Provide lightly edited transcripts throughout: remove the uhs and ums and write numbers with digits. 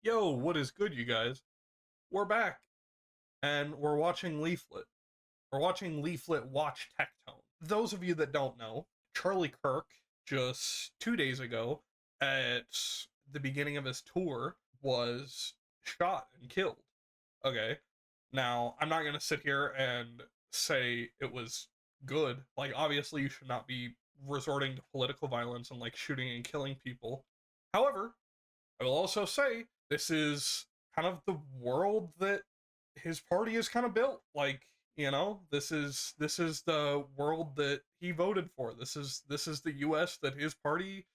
Yo, what is good, you guys? We're back, and we're watching Leaflit. We're watching Leaflit watch Tectone. Those of you that don't know, Charlie Kirk, just 2 days ago, at the beginning of his tour, was shot and killed. Okay, now, I'm not gonna sit here and say it was good. Like, obviously, you should not be resorting to political violence and, like, shooting and killing people. However, I will also say this is kind of the world that his party is kind of built. Like, this is the world that he voted for. This is the US that his party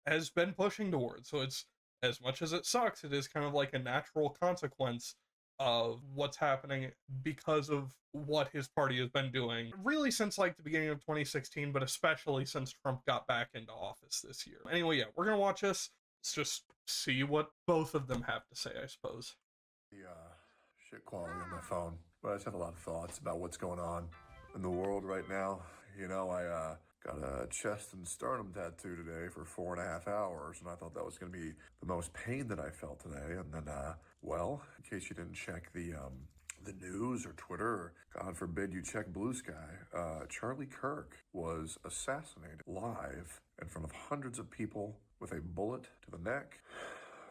has been pushing towards. So it's, as much as it sucks, it is kind of like a natural consequence of what's happening because of what his party has been doing really since like the beginning of 2016, but especially since Trump got back into office this year. Anyway, yeah, we're gonna watch this. Let's just see what both of them have to say, I suppose. The shit quality on my phone, but I just have a lot of thoughts about what's going on in the world right now. You know, I got a chest and sternum tattoo today for 4.5 hours, and I thought that was going to be the most pain that I felt today. And then, well, in case you didn't check the news or Twitter, or God forbid you check Blue Sky, Charlie Kirk was assassinated live in front of hundreds of people with a bullet to the neck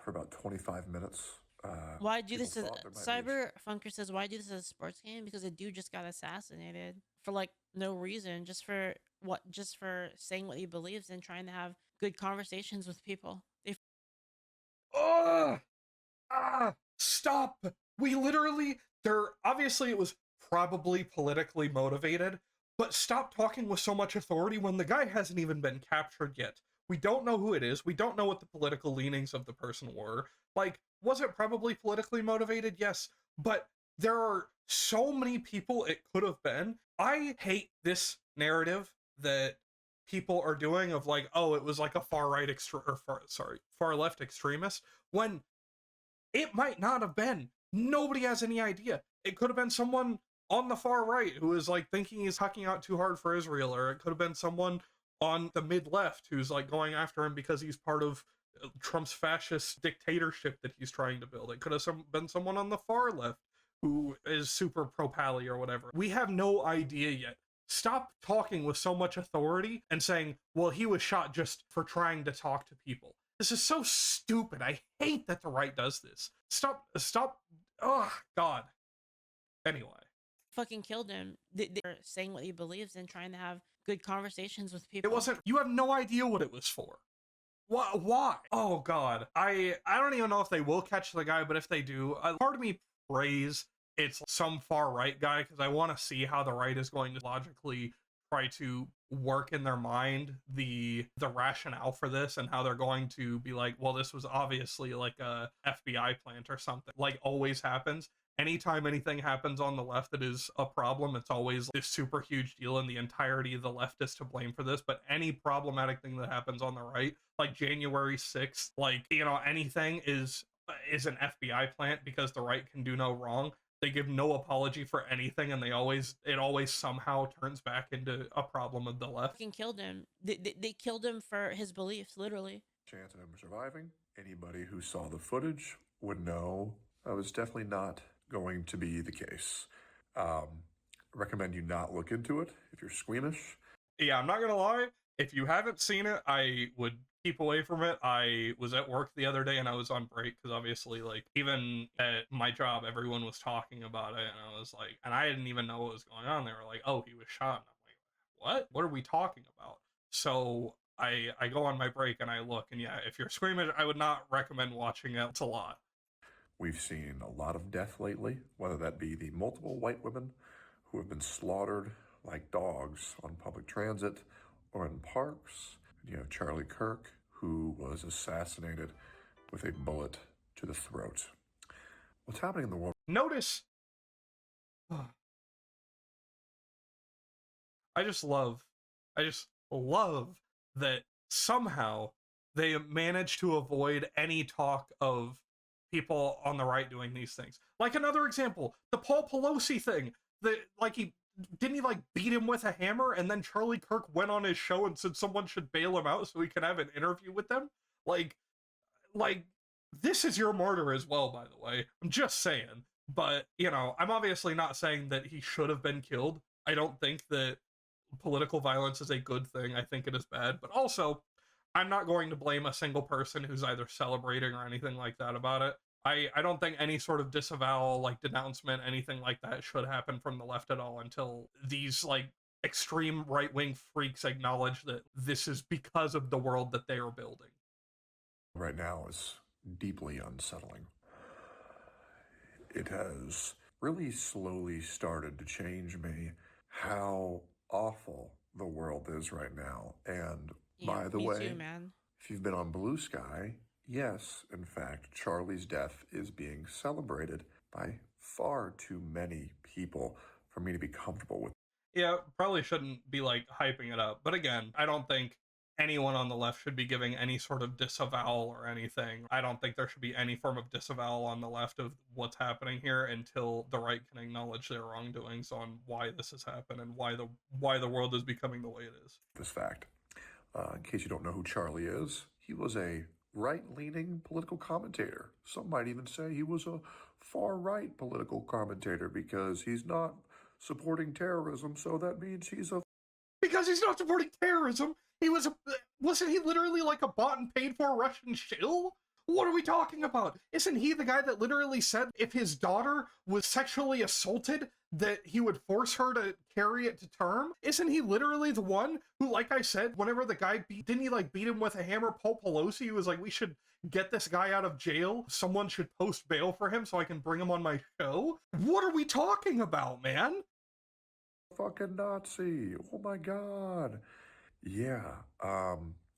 for about 25 minutes. Why do this as people thought there might be Cyberfunker says why do this as a sports game? Because a dude just got assassinated for like no reason, just for what, just for saying what he believes and trying to have good conversations with people. Ugh! Stop! Obviously it was probably politically motivated, but stop talking with so much authority when the guy hasn't even been captured yet. We don't know who it is. We don't know what the political leanings of the person were. Like, was it probably politically motivated? Yes. But there are so many people it could have been. I hate this narrative that people are doing of like, oh, it was like a far left extremist, when it might not have been. Nobody has any idea. It could have been someone on the far right who is like thinking he's hucking out too hard for Israel, or it could have been someone on the mid-left who's like going after him because he's part of Trump's fascist dictatorship that he's trying to build. It could have been someone on the far left who is super pro-pally or whatever. We have no idea yet. Stop talking with so much authority and saying, well, he was shot just for trying to talk to people. This is so stupid. I hate that the right does this. Stop. Oh, God. Anyway. Fucking killed him. They're saying what he believes and trying to have good conversations with people. It wasn't, you have no idea what it was for. Why? Oh, God. I don't even know if they will catch the guy, but if they do, part of me prays it's some far right guy, because I want to see how the right is going to logically try to work in their mind the rationale for this, and how they're going to be like, well, this was obviously like a FBI plant or something, like always happens. Anytime anything happens on the left that is a problem, it's always this super huge deal, and the entirety of the left is to blame for this. But any problematic thing that happens on the right, like January 6th, like, anything is an FBI plant, because the right can do no wrong. They give no apology for anything, and it always somehow turns back into a problem of the left. Fucking killed him. They killed him for his beliefs, literally. chance of him surviving. Anybody who saw the footage would know that was definitely not going to be the case. Recommend you not look into it if you're squeamish. Yeah, I'm not gonna lie. If you haven't seen it, I would keep away from it. I was at work the other day and I was on break, because obviously, like, even at my job, everyone was talking about it, and I was like, and I didn't even know what was going on. They were like, oh, he was shot. And I'm like, what are we talking about? So I go on my break and I look, and yeah, if you're squeamish, I would not recommend watching it. It's a lot. We've seen a lot of death lately, whether that be the multiple white women who have been slaughtered like dogs on public transit or in parks. You have Charlie Kirk, who was assassinated with a bullet to the throat. What's happening in the world? Notice, I just love that somehow they managed to avoid any talk of people on the right doing these things. Like, another example, the Paul Pelosi thing, that, like, he beat him with a hammer, and then Charlie Kirk went on his show and said someone should bail him out so he can have an interview with them? Like This is your martyr as well, by the way. I'm just saying. But, you know, I'm obviously not saying that he should have been killed. I don't think that political violence is a good thing. I think it is bad. But also, I'm not going to blame a single person who's either celebrating or anything like that about it. I don't think any sort of disavowal, like denouncement, anything like that should happen from the left at all until these, like, extreme right-wing freaks acknowledge that this is because of the world that they are building. Right now is deeply unsettling. It has really slowly started to change me how awful the world is right now. And Yeah, by the me way, too, man. if you've been on Blue Sky, yes, in fact, Charlie's death is being celebrated by far too many people for me to be comfortable with. Yeah, probably shouldn't be like hyping it up. But again, I don't think anyone on the left should be giving any sort of disavowal or anything. I don't think there should be any form of disavowal on the left of what's happening here until the right can acknowledge their wrongdoings on why this has happened and why the world is becoming the way it is. This fact. In case you don't know who Charlie is, he was a right-leaning political commentator. Some might even say he was a far-right political commentator because he's not supporting terrorism, so that means he's a... Because he's not supporting terrorism. Wasn't he literally like a bought and paid for Russian shill? What are we talking about? Isn't he the guy that literally said if his daughter was sexually assaulted, that he would force her to carry it to term? Isn't he literally the one who, like I said, whenever the guy didn't he like beat him with a hammer? Paul Pelosi, he was like, we should get this guy out of jail. Someone should post bail for him so I can bring him on my show. What are we talking about, man? fucking Nazi. Oh my God. Yeah.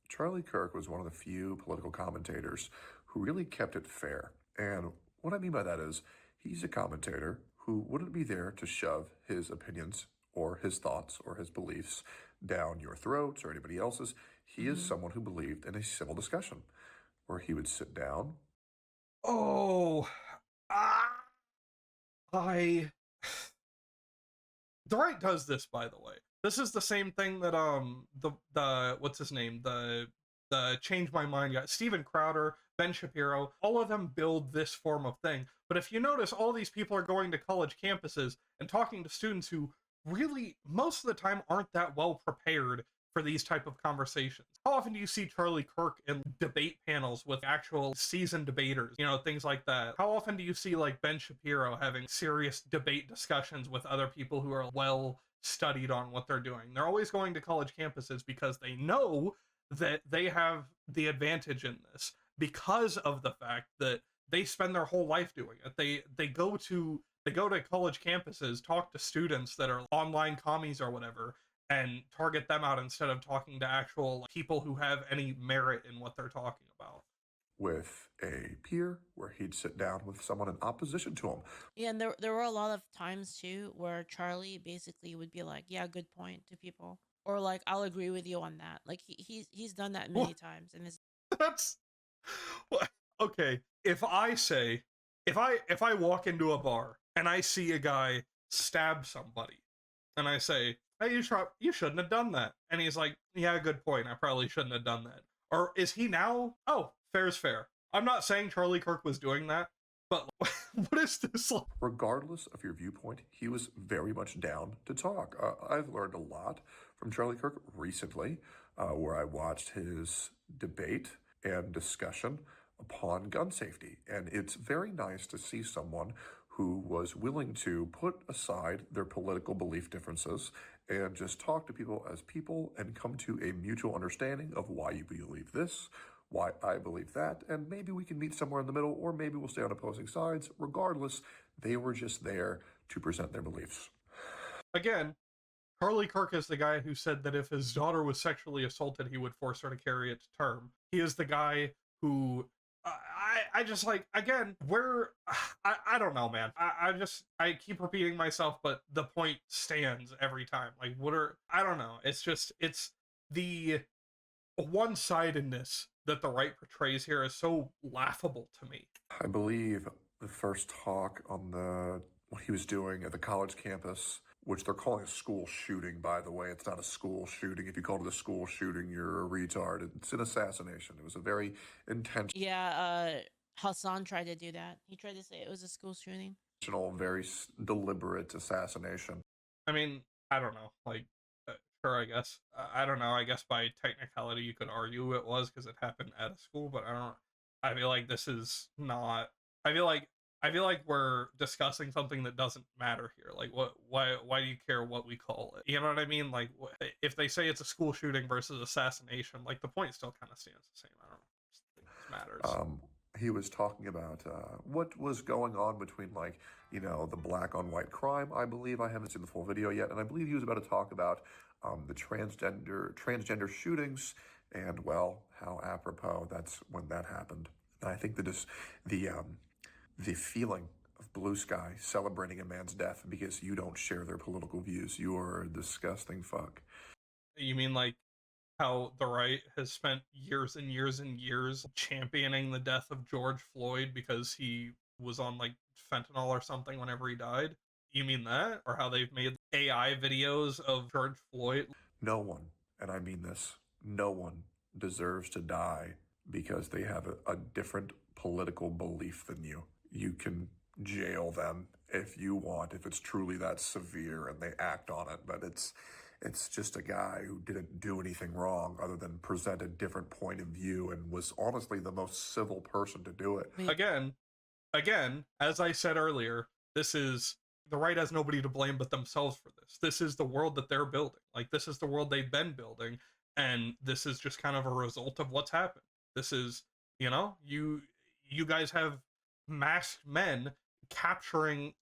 Charlie Kirk was one of the few political commentators who really kept it fair. And what I mean by that is he's a commentator who wouldn't be there to shove his opinions or his thoughts or his beliefs down your throats or anybody else's. He is someone who believed in a civil discussion where he would sit down. Oh, I. The right does this, by the way. This is the same thing that the what's his name, the Change My Mind guy, Steven Crowder, Ben Shapiro, all of them build this form of thing. But if you notice, all these people are going to college campuses and talking to students who really most of the time aren't that well prepared for these type of conversations. How often do you see Charlie Kirk in debate panels with actual seasoned debaters, you know, things like that? How often do you see like Ben Shapiro having serious debate discussions with other people who are well studied on what they're doing? They're always going to college campuses because they know that they have the advantage in this because of the fact that they spend their whole life doing it. They go to college campuses, talk to students that are online commies or whatever, and target them out instead of talking to actual people who have any merit in what they're talking about. With a peer where he'd sit down with someone in opposition to him. Yeah, and there were a lot of times too where Charlie basically would be like, "Yeah, good point" to people, or like, "I'll agree with you on that." Like he's done that many times, and it's That's okay. If I walk into a bar and I see a guy stab somebody, and I say, "Hey, you shouldn't have done that," and he's like, "Yeah, good point. I probably shouldn't have done that." Or is he now? Oh, fair's fair. I'm not saying Charlie Kirk was doing that, but what is this like? Regardless of your viewpoint, he was very much down to talk. I've learned a lot from Charlie Kirk recently, where I watched his debate and discussion upon gun safety. And it's very nice to see someone who was willing to put aside their political belief differences and just talk to people as people and come to a mutual understanding of why you believe this, why I believe that, and maybe we can meet somewhere in the middle, or maybe we'll stay on opposing sides. Regardless, they were just there to present their beliefs. Again, Charlie Kirk is the guy who said that if his daughter was sexually assaulted, he would force her to carry it to term. He is the guy who I just like, again, I don't know, man. I keep repeating myself, but the point stands every time. Like, I don't know. It's the one-sidedness that the right portrays here is so laughable to me. I believe the first talk on what he was doing at the college campus, which they're calling a school shooting, by the way. It's not a school shooting. If you call it a school shooting, you're a retard. It's an assassination. It was a very intense... yeah. Hassan tried to do that. He tried to say it was a school shooting. Very deliberate assassination. I mean, I don't know. Like, sure, I guess. I don't know. I guess by technicality, you could argue it was because it happened at a school, but I don't. I feel like this is not. I feel like we're discussing something that doesn't matter here. Like, what? Why do you care what we call it? You know what I mean? Like, if they say it's a school shooting versus assassination, like the point still kind of stands the same. I don't know. I just think this matters. He was talking about what was going on between, like, you know, the black on white crime. I believe, I haven't seen the full video yet, and I believe he was about to talk about the transgender shootings, and well, how apropos that's when that happened. And I think that is the feeling of blue sky celebrating a man's death because you don't share their political views. You are a disgusting fuck. You mean like how the right has spent years and years and years championing the death of George Floyd because he was on like fentanyl or something whenever he died? You mean that? Or how they've made AI videos of George Floyd? No one, and I mean this, no one deserves to die because they have a different political belief than you. You can jail them if you want, if it's truly that severe and they act on it, but it's just a guy who didn't do anything wrong other than present a different point of view and was honestly the most civil person to do it. Wait, Again, as I said earlier, this is the right has nobody to blame but themselves for this. This is the world that they're building. Like, this is the world they've been building, and this is just kind of a result of what's happened. This is, you know, you guys have masked men capturing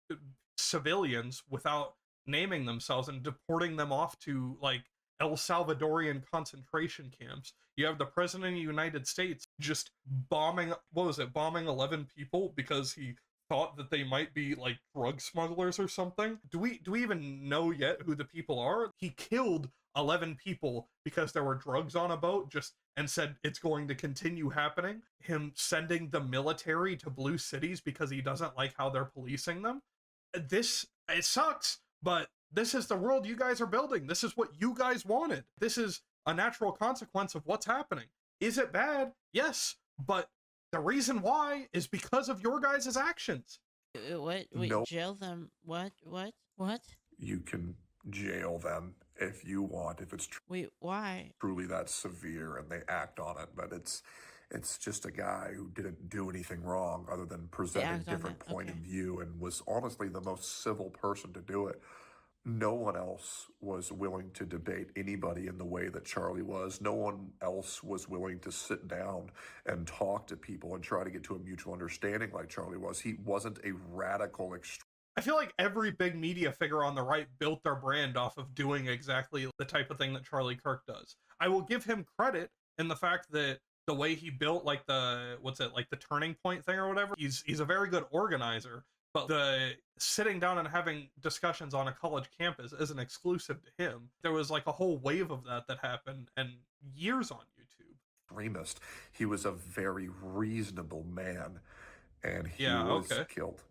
civilians without naming themselves and deporting them off to like El Salvadorian concentration camps. You have the president of the United States just bombing 11 people because he thought that they might be like drug smugglers or something. Do we even know yet who the people are? He killed 11 people because there were drugs on a boat, just and said it's going to continue happening. Him sending the military to blue cities because he doesn't like how they're policing them. It sucks, but this is the world you guys are building. This is what you guys wanted. This is a natural consequence of what's happening. Is it bad? Yes, but the reason why is because of your guys' actions. what? Wait, No. jail them? What? You can jail them if you want, if it's Wait, why? truly that severe and they act on it, but it's just a guy who didn't do anything wrong other than present a act on different it, point of okay. view and was honestly the most civil person to do it. No one else was willing to debate anybody in the way that Charlie was. No one else was willing to sit down and talk to people and try to get to a mutual understanding like Charlie was. He wasn't a radical extreme. I feel like every big media figure on the right built their brand off of doing exactly the type of thing that Charlie Kirk does. I will give him credit in the fact that the way he built like the turning point thing or whatever, he's a very good organizer, but the sitting down and having discussions on a college campus isn't exclusive to him. There was like a whole wave of that happened and years on YouTube. Extremist. He was a very reasonable man, and he was killed,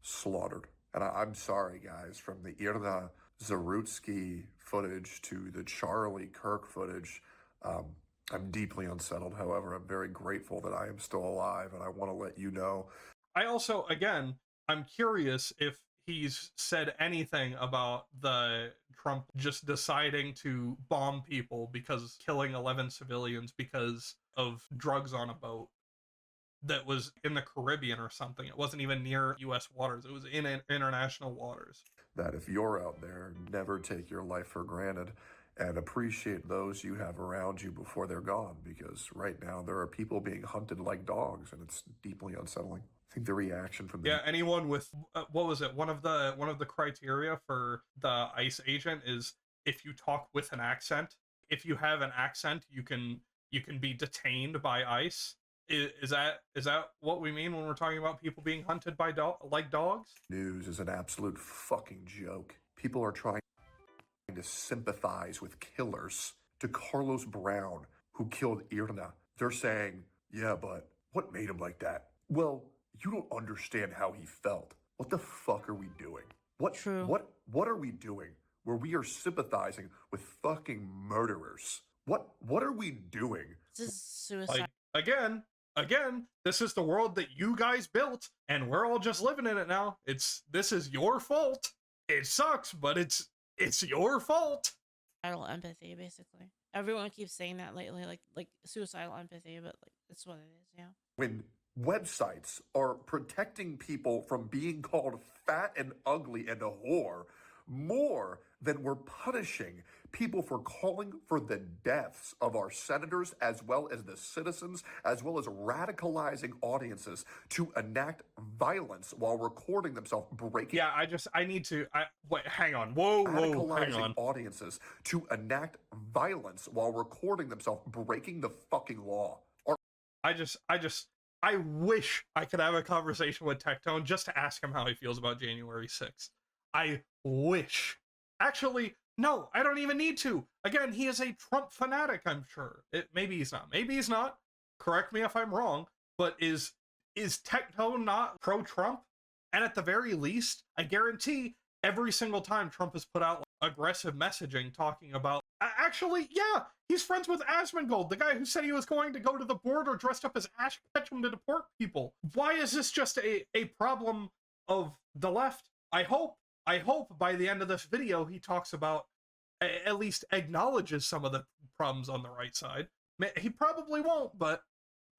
slaughtered. And I'm sorry, guys, from the Irna Zarutsky footage to the Charlie Kirk footage, I'm deeply unsettled. However, I'm very grateful that I am still alive, and I want to let you know. I also, again, I'm curious if he's said anything about the Trump just deciding to bomb people because killing 11 civilians because of drugs on a boat that was in the Caribbean or something. It wasn't even near U.S. waters. It was in international waters. That if you're out there, never take your life for granted and appreciate those you have around you before they're gone, because right now there are people being hunted like dogs, and it's deeply unsettling. I think the reaction from the anyone with what was it? One of the criteria for the ICE agent is if you talk with an accent. If you have an accent, you can be detained by ICE. Is that what we mean when we're talking about people being hunted by like dogs? News is an absolute fucking joke. People are trying to sympathize with killers. To Carlos Brown, who killed Irna, they're saying, yeah, but what made him like that? Well, you don't understand how he felt. What the fuck are we doing? True. What are we doing where we are sympathizing with fucking murderers? What are we doing? This is suicide. Like, again, again, this is the world that you guys built, and we're all just living in it now. This is your fault. It sucks, but it's your fault. Suicidal empathy, basically. Everyone keeps saying that lately, like suicidal empathy, but like it's what it is, yeah. When websites are protecting people from being called fat and ugly and a whore more than we're punishing people for calling for the deaths of our senators as well as the citizens, as well as radicalizing audiences to enact violence while recording themselves breaking. Yeah, I need to. Wait, hang on. Whoa, hang Radicalizing on. audiences to enact violence while recording themselves breaking the fucking law. I wish I could have a conversation with Tectone just to ask him how he feels about January 6th. I wish. Actually, no, I don't even need to. Again, he is a Trump fanatic, I'm sure. Maybe he's not. Maybe he's not. Correct me if I'm wrong. But is Tectone not pro-Trump? And at the very least, I guarantee every single time Trump has put out aggressive messaging talking about... Actually, yeah, he's friends with Asmongold, the guy who said he was going to go to the border dressed up as Ash Ketchum to deport people. Why is this just a problem of the left? I hope by the end of this video he talks about, at least acknowledges some of the problems on the right side. He probably won't, but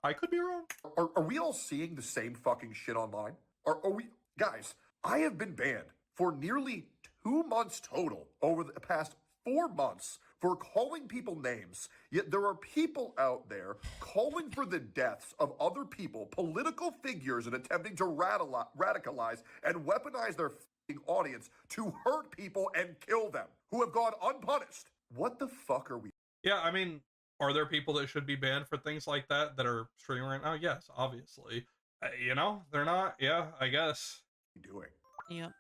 I could be wrong. Are we all seeing the same fucking shit online? Are we... Guys, I have been banned for nearly 2 months total over the past 4 months for calling people names, yet there are people out there calling for the deaths of other people, political figures, and attempting to radicalize and weaponize their audience to hurt people and kill them who have gone unpunished. What the fuck are we? Yeah, I mean, are there people that should be banned for things like that are streaming right now? Yes, obviously. You know, they're not. Yeah, I guess. Doing? Yep.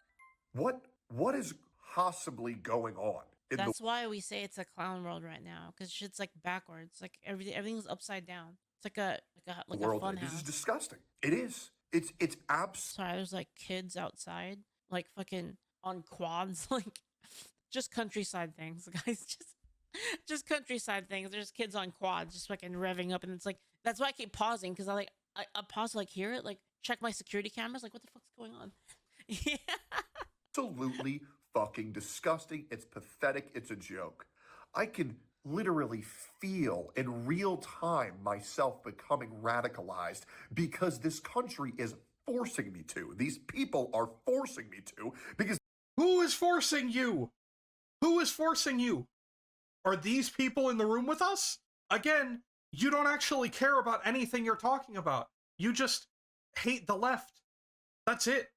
What is possibly going on? That's why we say it's a clown world right now, because shit's like backwards. Like everything's upside down. It's like a fun house. This is disgusting. It is. It's Sorry, there's like kids outside, like fucking on quads, like just countryside things, guys. Just countryside things. There's kids on quads, just fucking revving up, and it's like that's why I keep pausing, because I pause to like hear it, like check my security cameras, like what the fuck's going on? Yeah. Absolutely fucking disgusting. It's pathetic. It's a joke. I can literally feel in real time myself becoming radicalized because this country is forcing me to. These people are forcing me to because... Who is forcing you? Who is forcing you? Are these people in the room with us? Again, you don't actually care about anything you're talking about. You just hate the left. That's it.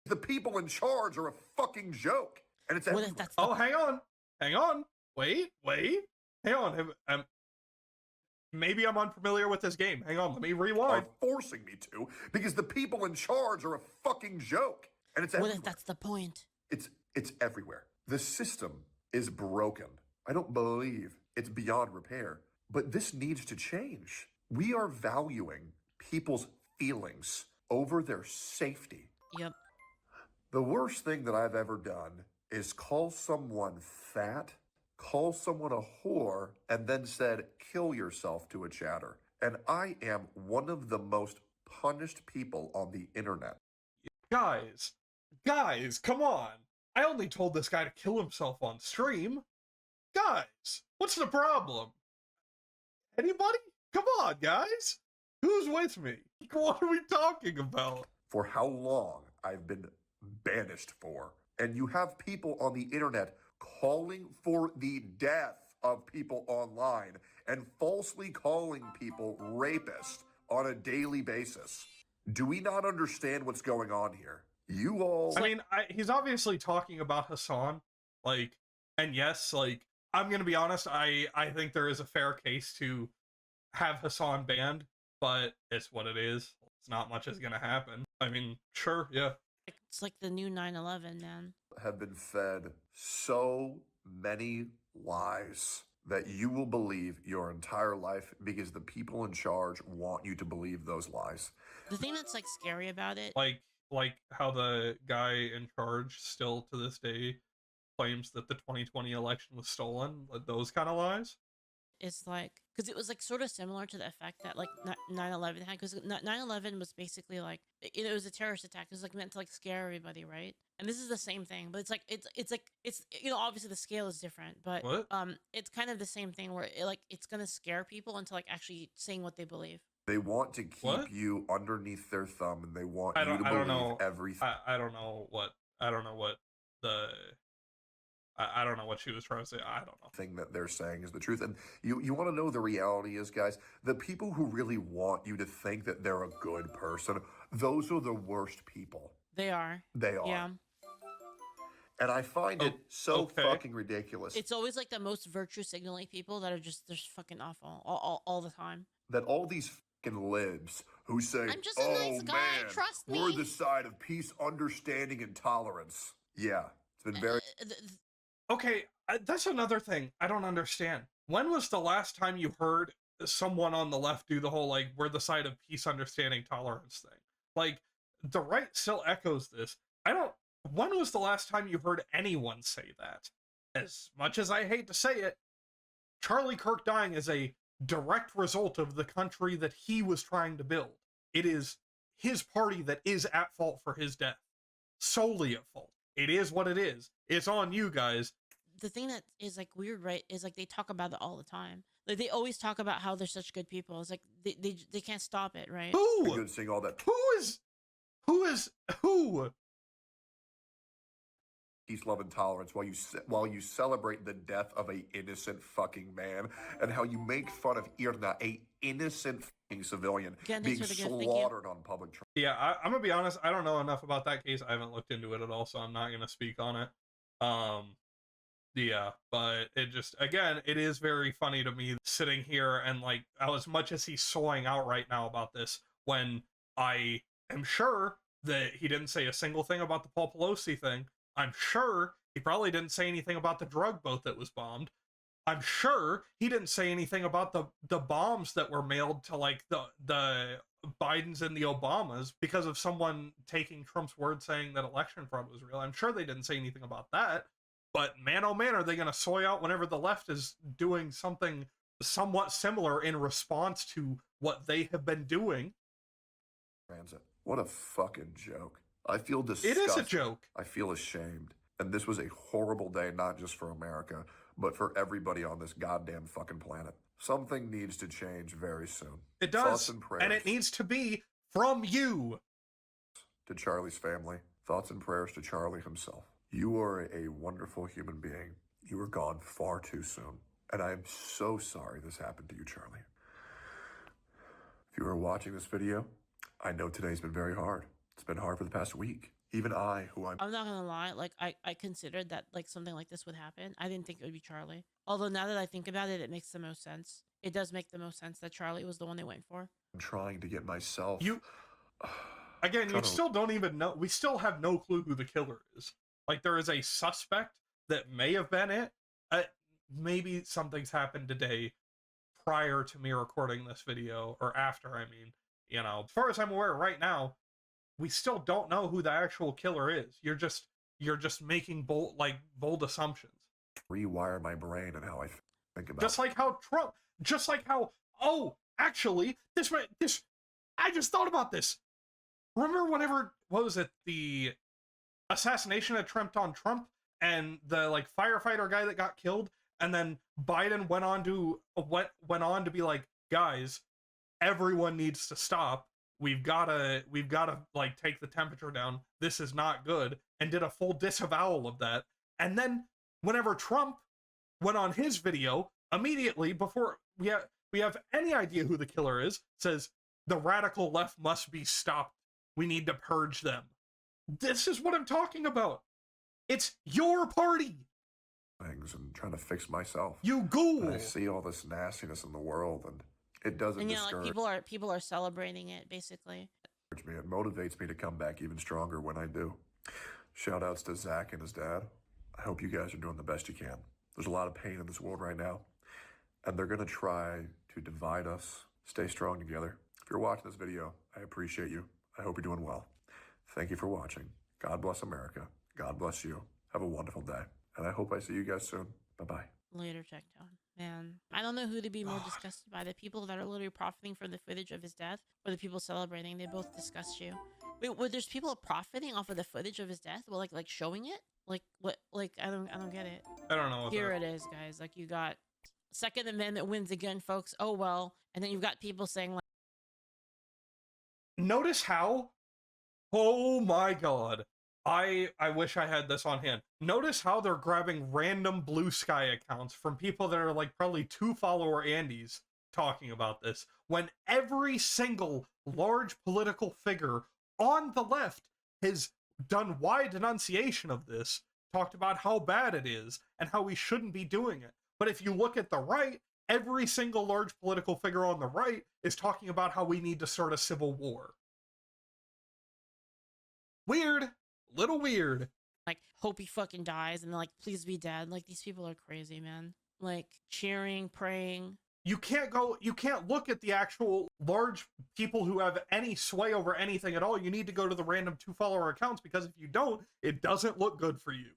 The people in charge are a fucking joke. And it's... Oh, hang on. Wait. Hang on. Maybe I'm unfamiliar with this game. Hang on, let me rewind. Are forcing me to because the people in charge are a fucking joke. And it's everywhere. What if that's the point? It's everywhere. The system is broken. I don't believe it's beyond repair. But this needs to change. We are valuing people's feelings over their safety. Yep. The worst thing that I've ever done is call someone fat, call someone a whore, and then said, kill yourself to a chatter. And I am one of the most punished people on the internet. Guys, come on. I only told this guy to kill himself on stream. Guys, what's the problem? Anybody? Come on, guys. Who's with me? What are we talking about? For how long I've been banished for. And you have people on the internet calling for the death of people online and falsely calling people rapists on a daily basis. Do we not understand what's going on here? You all... I mean, he's obviously talking about Hassan, like, and yes, like, I'm gonna be honest, I think there is a fair case to have Hassan banned, but it's what it is. It's not much is gonna happen. I mean, sure, yeah. It's like the new 9/11, man. Have been fed so many lies that you will believe your entire life because the people in charge want you to believe those lies. The thing that's like scary about it, like how the guy in charge still to this day claims that the 2020 election was stolen, those kind of lies. It's like because it was like sort of similar to the effect that like 9/11 had, because 9/11 was basically like it was a terrorist attack. It was like meant to like scare everybody, right? And this is the same thing, but it's like it's like it's obviously the scale is different, but What? it's kind of the same thing where it's gonna scare people into like actually saying what they believe. They want to keep What? you underneath their thumb, and they want I you to don't believe know. everything I don't know what the I don't know what she was trying to say. I don't know. that they're saying is the truth. And you want to know the reality is, guys, the people who really want you to think that they're a good person, those are the worst people. They are. They are. Yeah. And I find it so okay. fucking ridiculous It's always like the most virtue signaling people that are just fucking awful all the time. that all these fucking libs who say, I'm just a "Oh nice guy, man, trust we're me." the side of peace, understanding, and tolerance." Yeah, it's been very. Okay, that's another thing I don't understand. When was the last time you heard someone on the left do the whole like we're the side of peace, understanding, tolerance thing? Like the right still echoes this. When was the last time you heard anyone say that? As much as I hate to say it, Charlie Kirk dying is a direct result of the country that he was trying to build. It is his party that is at fault for his death. Solely at fault. It is what it is. It's on you guys. The thing that is like weird, right, is like they talk about it all the time. Like they always talk about how they're such good people. It's like they can't stop it, right? Who? Good seeing all that Who? peace, love, and tolerance while you celebrate the death of a innocent fucking man, and how you make fun of Irna, a innocent fucking civilian, Again, being thanks for the gift. Thank you. slaughtered on public transport. Yeah, I'm gonna be honest. I don't know enough about that case. I haven't looked into it at all, so I'm not gonna speak on it. Yeah, but it just, again, it is very funny to me sitting here and like, as much as he's soying out right now about this, when I am sure that he didn't say a single thing about the Paul Pelosi thing. I'm sure he probably didn't say anything about the drug boat that was bombed. I'm sure he didn't say anything about the bombs that were mailed to like the Bidens and the Obamas because of someone taking Trump's word saying that election fraud was real. I'm sure they didn't say anything about that. But man, oh man, are they going to soy out whenever the left is doing something somewhat similar in response to what they have been doing? Transit. What a fucking joke. I feel disgusted. It is a joke. I feel ashamed. And this was a horrible day, not just for America, but for everybody on this goddamn fucking planet. Something needs to change very soon. It Thoughts does. and prayers. And it needs to be from you. To Charlie's family. Thoughts and prayers to Charlie himself. You are a wonderful human being. You were gone far too soon. And I am so sorry this happened to you, Charlie. If you are watching this video, I know today's been very hard. It's been hard for the past week. Even I'm not gonna lie, like I considered that like something like this would happen. I didn't think it would be Charlie. Although now that I think about it, it makes the most sense. It does make the most sense that Charlie was the one they went for. trying to get myself. Again, you still don't even know. We still have no clue who the killer is. Like, there is a suspect that may have been it. Maybe something's happened today prior to me recording this video, or after, I mean. You know, as far as I'm aware right now, we still don't know who the actual killer is. You're just making bold assumptions. Rewire my brain and how I think about Just like how oh, actually, I just thought about this. Remember what was it, the assassination attempt on Trump and the like firefighter guy that got killed, and then Biden went on to be like, guys, everyone needs to stop. We've gotta like take the temperature down. This is not good, and did a full disavowal of that. And then whenever Trump went on his video, immediately before we have any idea who the killer is, says the radical left must be stopped. We need to purge them. This is what I'm talking about. It's your party. things and trying to fix myself. You ghoul. And I see all this nastiness in the world, and it doesn't And discourage like people are celebrating it basically. me. It motivates me to come back even stronger when I do. Shout outs to Zach and his dad. I hope you guys are doing the best you can. There's a lot of pain in this world right now, and they're going to try to divide us. Stay strong together. If you're watching this video, I appreciate you. I hope you're doing well. Thank you for watching. God bless America. God bless you. Have a wonderful day. And I hope I see you guys soon. Bye-bye. Later, Tectone. Man, I don't know who to be more God. disgusted by, the people that are literally profiting from the footage of his death or the people celebrating. They both disgust you. Wait, well, there's people profiting off of the footage of his death? Well, like showing it? Like what? Like I don't get it. I don't know what Here that. it is, guys. Like you got Second Amendment wins again, folks. Oh well. And then you've got people saying like, Notice how, oh my god, I wish I had this on hand. Notice how they're grabbing random blue sky accounts from people that are like probably 2-follower Andys talking about this, when every single large political figure on the left has done wide denunciation of this, talked about how bad it is and how we shouldn't be doing it. But if you look at the right, every single large political figure on the right is talking about how we need to start a civil war. Weird. Little weird. hope he fucking dies, and then like, please be dead. Like these people are crazy, man. Like cheering, praying. You can't look at the actual large people who have any sway over anything at all. You need to go to the random 2-follower accounts, because if you don't, it doesn't look good for you.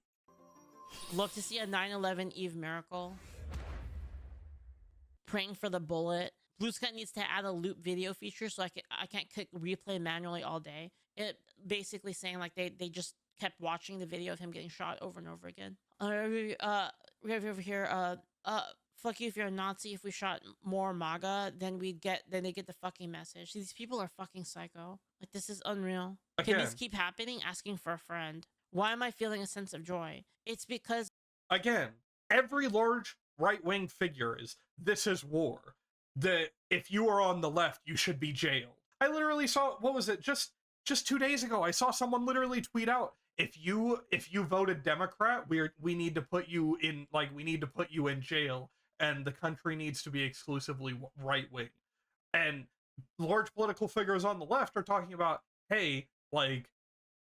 Love to see a 9/11 Eve miracle. Praying for the bullet. Blue Sky needs to add a loop video feature so I can't click replay manually all day. It basically saying like they just kept watching the video of him getting shot over and over again. We have over here. Fuck you if you're a Nazi. If we shot more MAGA, then they get the fucking message. These people are fucking psycho. Like this is unreal. Can this keep happening? Asking for a friend. Why am I feeling a sense of joy? It's because again, every large right-wing figure is, this is war. If you are on the left, you should be jailed. I literally saw, what was it, just 2 days ago, I saw someone literally tweet out, if you voted Democrat, we need to put you in, like, we need to put you in jail, and the country needs to be exclusively right-wing. And large political figures on the left are talking about, hey, like,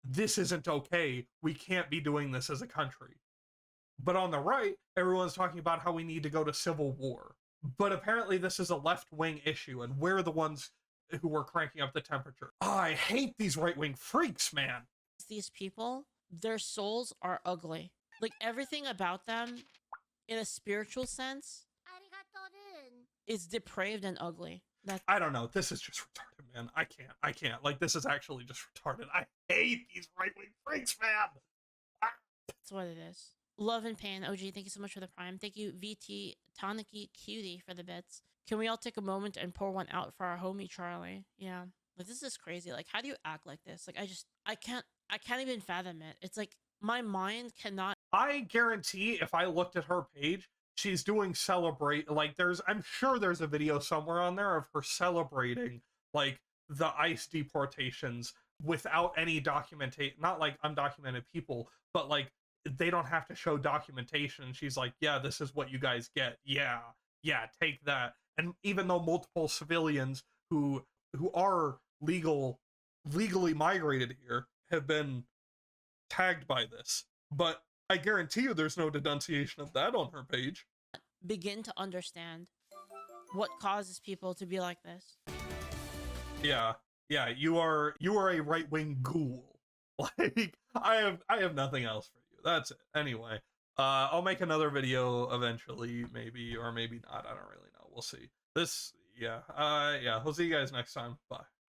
this isn't okay. We can't be doing this as a country. But on the right, everyone's talking about how we need to go to civil war. But apparently this is a left-wing issue, and we're the ones who are cranking up the temperature. I hate these right-wing freaks, man. these people, their souls are ugly. Like everything about them, in a spiritual sense, is depraved and ugly. I don't know. This is just retarded, man. I can't. Like, this is actually just retarded. I hate these right-wing freaks, man. That's what it is. Love and Pain. OG, thank you so much for the prime. Thank you, VT Taniki Cutie, for the bits. Can we all take a moment and pour one out for our homie Charlie? Yeah. Like, this is crazy. Like, how do you act like this? Like, I can't even fathom it. It's like, my mind cannot. I guarantee if I looked at her page, she's doing celebrate, like, I'm sure there's a video somewhere on there of her celebrating, like, the ICE deportations without any documentation, not like undocumented people, but like, they don't have to show documentation. She's like, yeah, this is what you guys get. Yeah, take that. And even though multiple civilians who are legally migrated here have been tagged by this, but I guarantee you there's no denunciation of that on her page. Begin to understand what causes people to be like this. Yeah, you are a right-wing ghoul. Like, I have nothing else for you. That's it. Anyway, I'll make another video eventually, maybe, or maybe not. I don't really know. We'll see. We'll see you guys next time. Bye.